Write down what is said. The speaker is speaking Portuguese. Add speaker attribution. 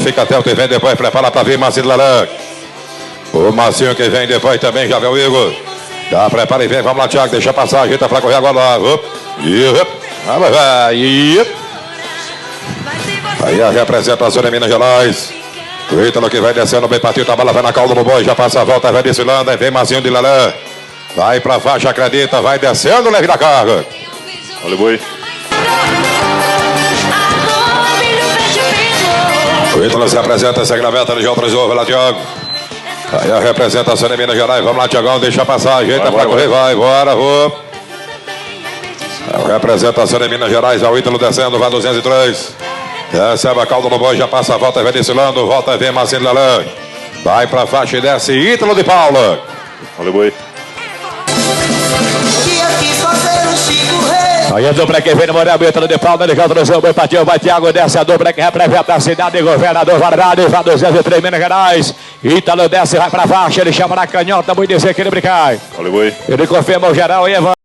Speaker 1: Fica até o que vem depois, prepara pra vir Marcinho Lalan. O Marcinho que vem depois também, já vê o Igor. Já prepara e vem, vamos lá, Thiago, deixa passar, ajeita pra correr agora lá. Aí a representação de Minas Gerais. O Ítalo que vai descendo, bem partido, a bola vai na cauda do boi, já passa a volta, vai desfilando, aí vem Marcinho de Lalan. Vai pra faixa, acredita, vai descendo, leve na carga.
Speaker 2: Olha o boi.
Speaker 1: O Ítalo se apresenta, segue na meta, ele já autorizou, vai lá, Thiago. Aí a representação de Minas Gerais, vamos lá, Thiagão, deixa passar, ajeita pra correr, vai, bora, vou. A representação de Minas Gerais, o Ítalo descendo, vai 203. Recebe a calda no boi, já passa a volta, vai desfilando, volta, vem Marcinho Lalan. Vai pra faixa e desce, Ítalo de Paula.
Speaker 2: Olha o boi.
Speaker 3: Aí a dupla que vem no Morel, Ítalo de Paula, ele autorizou o boi, partiu, vai Thiago, desce a dupla que representa a cidade, governador Varnado, vai 203 Minas Gerais. Ítalo desce, vai pra faixa, ele chama na canhota, muito desequilíbrio cai.
Speaker 2: Olha o boi.
Speaker 3: Ele confirma o geral e